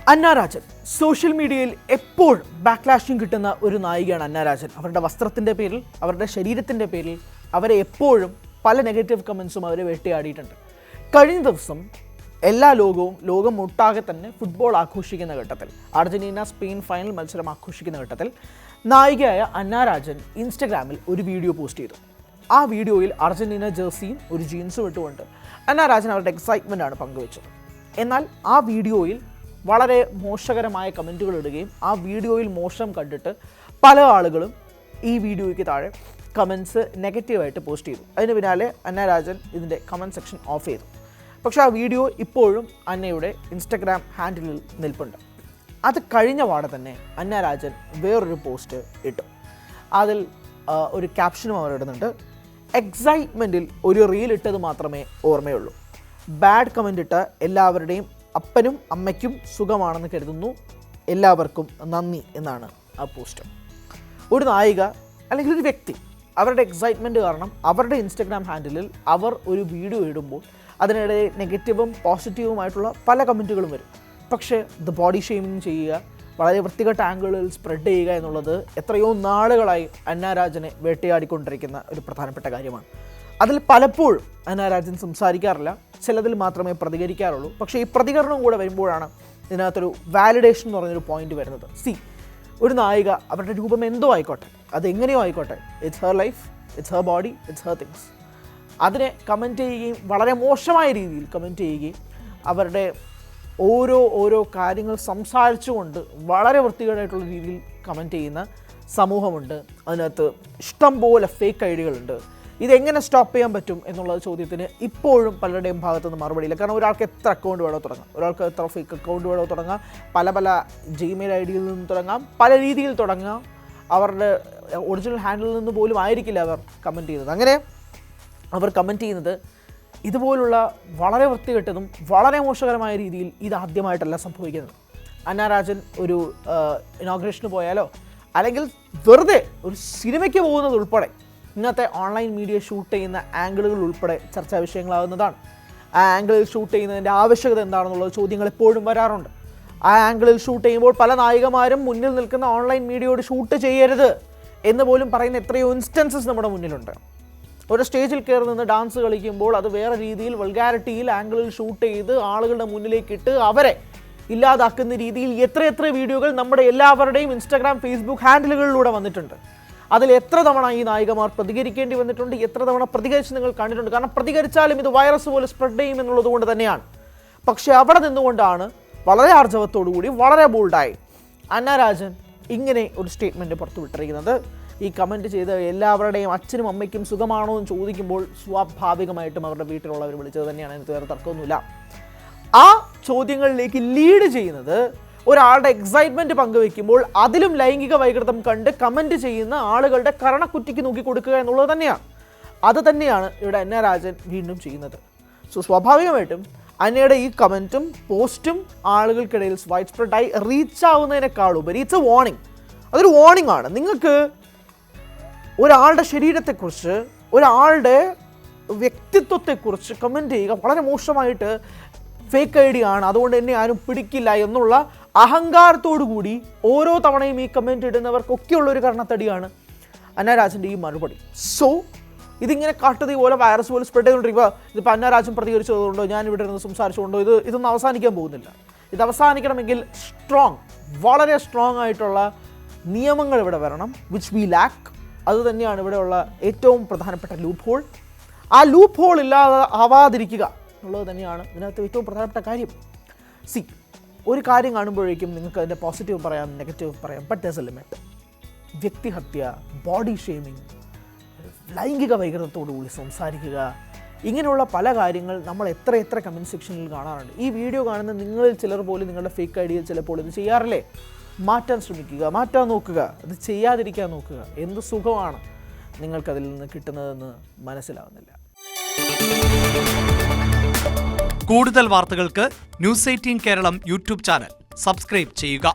അന്ന Rajan social മീഡിയയിൽ എപ്പോഴും ബാക്ക്ലാഷിംഗ് കിട്ടുന്ന ഒരു നായികയാണ് അന്ന രാജൻ. അവരുടെ വസ്ത്രത്തിൻ്റെ പേരിൽ, അവരുടെ ശരീരത്തിൻ്റെ പേരിൽ അവരെ എപ്പോഴും പല നെഗറ്റീവ് കമൻസും അവരെ വേട്ടയാടിയിട്ടുണ്ട്. കഴിഞ്ഞ ദിവസം ലോകം ഒട്ടാകെ തന്നെ ഫുട്ബോൾ ആഘോഷിക്കുന്ന ഘട്ടത്തിൽ, അർജന്റീന സ്പെയിൻ ഫൈനൽ മത്സരം ആഘോഷിക്കുന്ന ഘട്ടത്തിൽ നായികയായ അന്ന രാജൻ ഇൻസ്റ്റഗ്രാമിൽ ഒരു വീഡിയോ പോസ്റ്റ് ചെയ്തു. ആ വീഡിയോയിൽ അർജന്റീന ജേഴ്സിയും ഒരു ജീൻസും ഇട്ടുകൊണ്ട് അന്ന രാജൻ അവരുടെ എക്സൈറ്റ്മെൻ്റ് ആണ് പങ്കുവച്ചത്. എന്നാൽ ആ വീഡിയോയിൽ വളരെ മോശകരമായ കമൻറ്റുകൾ ഇടുകയും ആ വീഡിയോയിൽ മോശം കണ്ടിട്ട് പല ആളുകളും ഈ വീഡിയോയ്ക്ക് താഴെ കമൻസ് നെഗറ്റീവായിട്ട് പോസ്റ്റ് ചെയ്തു. അതിന് പിന്നാലെ അന്ന രാജൻ ഇതിൻ്റെ കമൻറ്റ് സെക്ഷൻ ഓഫ് ചെയ്തു. പക്ഷേ ആ വീഡിയോ ഇപ്പോഴും അന്നയുടെ ഇൻസ്റ്റഗ്രാം ഹാൻഡിലിൽ നിൽപ്പുണ്ട്. അത് കഴിഞ്ഞ പാടെ തന്നെ അന്ന രാജൻ വേറൊരു പോസ്റ്റ് ഇട്ടു. അതിൽ ഒരു ക്യാപ്ഷനും അവർ ഇടുന്നുണ്ട്. എക്സൈറ്റ്മെൻറ്റിൽ ഒരു റീൽ ഇട്ടത് മാത്രമേ ഓർമ്മയുള്ളൂ. ബാഡ് കമൻ്റ് ഇട്ട എല്ലാവരുടെയും അപ്പനും അമ്മയ്ക്കും സുഖമാണെന്ന് കരുതുന്നു, എല്ലാവർക്കും നന്ദി എന്നാണ് ആ പോസ്റ്റ്. ഒരു നായിക അല്ലെങ്കിൽ ഒരു വ്യക്തി അവരുടെ എക്സൈറ്റ്മെൻറ്റ് കാരണം അവരുടെ ഇൻസ്റ്റഗ്രാം ഹാൻഡിലിൽ അവർ ഒരു വീഡിയോ ഇടുമ്പോൾ അതിനിടെ നെഗറ്റീവും പോസിറ്റീവുമായിട്ടുള്ള പല കമൻറ്റുകളും വരും. പക്ഷേ ബോഡി ഷെയ്മിങ് ചെയ്യുക, വളരെ വൃത്തികെട്ട ആംഗിളിൽ സ്പ്രെഡ് ചെയ്യുക എന്നുള്ളത് എത്രയോ നാളുകളായി അന്ന രാജനെ വേട്ടയാടിക്കൊണ്ടിരിക്കുന്ന ഒരു പ്രധാനപ്പെട്ട കാര്യമാണ്. അതിൽ പലപ്പോഴും അന്ന രാജൻ സംസാരിക്കാറില്ല, ചിലതിൽ മാത്രമേ പ്രതികരിക്കാറുള്ളൂ. പക്ഷേ ഈ പ്രതികരണം കൂടെ വരുമ്പോഴാണ് ഇതിനകത്തൊരു വാലിഡേഷൻ എന്ന് പറഞ്ഞൊരു പോയിന്റ് വരുന്നത്. ഒരു നായിക അവരുടെ രൂപം എന്തോ ആയിക്കോട്ടെ, അതെങ്ങനെയോ ആയിക്കോട്ടെ, it's her life, it's her body, it's her things. അതിനെ കമൻറ്റ് ചെയ്യുകയും വളരെ മോശമായ രീതിയിൽ കമൻറ്റ് ചെയ്യുകയും അവരുടെ ഓരോ കാര്യങ്ങൾ സംസാരിച്ചുകൊണ്ട് വളരെ വൃത്തികേടായിട്ടുള്ള രീതിയിൽ കമൻറ്റ് ചെയ്യുന്ന സമൂഹമുണ്ട്. അതിനകത്ത് ഇഷ്ടം പോലെ ഫേക്ക് ഐഡികളുണ്ട്. ഇതെങ്ങനെ സ്റ്റോപ്പ് ചെയ്യാൻ പറ്റും എന്നുള്ള ചോദ്യത്തിന് ഇപ്പോഴും പലരുടെയും ഭാഗത്തുനിന്ന് മറുപടിയില്ല. കാരണം ഒരാൾക്ക് എത്ര അക്കൗണ്ട് വേണോ തുടങ്ങാം, ഒരാൾക്ക് എത്ര ഫേക്ക് അക്കൗണ്ട് വേണോ തുടങ്ങാം, പല ജിമെയിൽ ഐഡിയിൽ നിന്ന് തുടങ്ങാം, പല രീതിയിൽ തുടങ്ങാം. അവരുടെ ഒറിജിനൽ ഹാൻഡിലിൽ നിന്ന് പോലും ആയിരിക്കില്ല അവർ കമൻറ്റ് ചെയ്യുന്നത്. അങ്ങനെ അവർ കമൻറ്റ് ചെയ്യുന്നത് ഇതുപോലുള്ള വളരെ വൃത്തികെട്ടതും വളരെ മോശകരമായ രീതിയിൽ ഇതാദ്യമായിട്ടല്ല സംഭവിക്കുന്നത്. അന്ന രാജൻ ഒരു ഇനോഗ്രേഷന് പോയാലോ അല്ലെങ്കിൽ വെറുതെ ഒരു സിനിമയ്ക്ക് പോകുന്നത് ഉൾപ്പെടെ ഇന്നത്തെ ഓൺലൈൻ മീഡിയ ഷൂട്ട് ചെയ്യുന്ന ആംഗിളുകൾ ഉൾപ്പെടെ ചർച്ചാ വിഷയങ്ങളാകുന്നതാണ്. ആ ആംഗിളിൽ ഷൂട്ട് ചെയ്യുന്നതിൻ്റെ ആവശ്യകത എന്താണെന്നുള്ള ചോദ്യങ്ങൾ എപ്പോഴും വരാറുണ്ട്. ആ ആംഗിളിൽ ഷൂട്ട് ചെയ്യുമ്പോൾ പല നായികമാരും മുന്നിൽ നിൽക്കുന്ന ഓൺലൈൻ മീഡിയയോട് ഷൂട്ട് ചെയ്യരുത് എന്ന് പോലും പറയുന്ന എത്രയോ ഇൻസ്റ്റൻസസ് നമ്മുടെ മുന്നിലുണ്ട്. ഒരു സ്റ്റേജിൽ കയറി നിന്ന് ഡാൻസ് കളിക്കുമ്പോൾ അത് വേറെ രീതിയിൽ വൾഗാരിറ്റിയിൽ ആംഗിളിൽ ഷൂട്ട് ചെയ്ത് ആളുകളുടെ മുന്നിലേക്കിട്ട് അവരെ ഇല്ലാതാക്കുന്ന രീതിയിൽ എത്ര വീഡിയോകൾ നമ്മുടെ എല്ലാവരുടെയും ഇൻസ്റ്റാഗ്രാം, ഫേസ്ബുക്ക് ഹാൻഡിലുകളിലൂടെ വന്നിട്ടുണ്ട്. അതിൽ എത്ര തവണ ഈ നായികമാർ പ്രതികരിക്കേണ്ടി വന്നിട്ടുണ്ട്, എത്ര തവണ പ്രതികരിച്ച് നിങ്ങൾ കണ്ടിട്ടുണ്ട്. കാരണം പ്രതികരിച്ചാലും ഇത് വൈറസ് പോലെ സ്പ്രെഡ് ചെയ്യും എന്നുള്ളത് കൊണ്ട് തന്നെയാണ്. പക്ഷേ അവിടെ നിന്നുകൊണ്ടാണ് വളരെ ആർജവത്തോടു കൂടി വളരെ ബോൾഡായി അന്ന രാജൻ ഇങ്ങനെ ഒരു സ്റ്റേറ്റ്മെൻറ്റ് പുറത്തുവിട്ടിരിക്കുന്നത്. ഈ കമൻറ്റ് ചെയ്ത് എല്ലാവരുടെയും അച്ഛനും അമ്മയ്ക്കും സുഖമാണോ എന്ന് ചോദിക്കുമ്പോൾ സ്വാഭാവികമായിട്ടും അവരുടെ വീട്ടിലുള്ളവർ വിളിച്ചത് തന്നെയാണ്, അതിന് വേറെ തർക്കമൊന്നുമില്ല. ആ ചോദ്യങ്ങളിലേക്ക് ലീഡ് ചെയ്യുന്നത് ഒരാളുടെ എക്സൈറ്റ്മെൻറ്റ് പങ്കുവെക്കുമ്പോൾ അതിലും ലൈംഗിക വൈകൃതം കണ്ട് കമൻറ്റ് ചെയ്യുന്ന ആളുകളുടെ കരണക്കുറ്റിക്ക് നോക്കിക്കൊടുക്കുക എന്നുള്ളത് തന്നെയാണ്. അത് തന്നെയാണ് ഇവിടെ അന്ന രാജൻ വീണ്ടും ചെയ്യുന്നത്. സ്വാഭാവികമായിട്ടും അന്നയുടെ ഈ കമൻറ്റും പോസ്റ്റും ആളുകൾക്കിടയിൽ വൈഡ് സ്പ്രെഡായി റീച്ച് ആവുന്നതിനേക്കാളുപരി ഇറ്റ്സ് എ വാർണിംഗ്. അതൊരു വാർണിംഗ് ആണ്. നിങ്ങൾക്ക് ഒരാളുടെ ശരീരത്തെക്കുറിച്ച്, ഒരാളുടെ വ്യക്തിത്വത്തെക്കുറിച്ച് കമൻറ്റ് ചെയ്യുക വളരെ മോശമായിട്ട്, ഫേക്ക് ഐഡിയ ആണ്, അതുകൊണ്ട് എന്നെ ആരും പിടിക്കില്ല എന്നുള്ള അഹങ്കാരത്തോടു കൂടി ഓരോ തവണയും ഈ കമൻറ്റ് ഇടുന്നവർക്കൊക്കെയുള്ളൊരു കർണത്തടിയാണ് അന്ന രാജൻ്റെ ഈ മറുപടി. ഇതിങ്ങനെ കാട്ടുതീ പോലെ വൈറസ് പോലെ സ്പ്രെഡ് ചെയ്തുകൊണ്ടിരിക്കുക. ഇതിപ്പോൾ അന്ന രാജൻ പ്രതികരിച്ചതുകൊണ്ടോ ഞാൻ ഇവിടെ ഇരുന്ന് സംസാരിച്ചുകൊണ്ടോ ഇതൊന്നും അവസാനിക്കാൻ പോകുന്നില്ല. ഇത് അവസാനിക്കണമെങ്കിൽ വളരെ സ്ട്രോങ് ആയിട്ടുള്ള നിയമങ്ങൾ ഇവിടെ വരണം, വിച്ച് വി ലാക്ക്. അതുതന്നെയാണ് ഇവിടെയുള്ള ഏറ്റവും പ്രധാനപ്പെട്ട ലൂപ്പ് ഹോൾ. ആ ലൂപ്പ് ഹോൾ ആവാതിരിക്കുക എന്നുള്ളത് തന്നെയാണ് ഇതിനകത്ത് ഏറ്റവും പ്രധാനപ്പെട്ട കാര്യം. ഒരു കാര്യം കാണുമ്പോഴേക്കും നിങ്ങൾക്ക് അതിൻ്റെ പോസിറ്റീവ് പറയാം, നെഗറ്റീവ് പറയാം, ബട്ട് ദെയർസ് എ ലിമിറ്റ്. വ്യക്തിഹത്യ, ബോഡി ഷെയ്മിങ്, ലൈംഗിക വൈകൃതത്തോടു കൂടി സംസാരിക്കുക, ഇങ്ങനെയുള്ള പല കാര്യങ്ങൾ നമ്മൾ എത്ര കമൻറ്റ് സെക്ഷനിൽ കാണാറുണ്ട്. ഈ വീഡിയോ കാണുന്ന നിങ്ങളിൽ ചിലർ പോലും നിങ്ങളുടെ ഫേക്ക് ഐഡിയയിൽ ചിലപ്പോൾ ഇത് ചെയ്യാറില്ലേ? മാറ്റാൻ ശ്രമിക്കുക, മാറ്റാൻ നോക്കുക, അത് ചെയ്യാതിരിക്കാൻ നോക്കുക. എന്ത് സുഖമാണ് നിങ്ങൾക്കതിൽ നിന്ന് കിട്ടുന്നതെന്ന് മനസ്സിലാവുന്നില്ല. കൂടുതൽ വാർത്തകൾക്ക് news 18 Keralam YouTube channel subscribe ചെയ്യുക.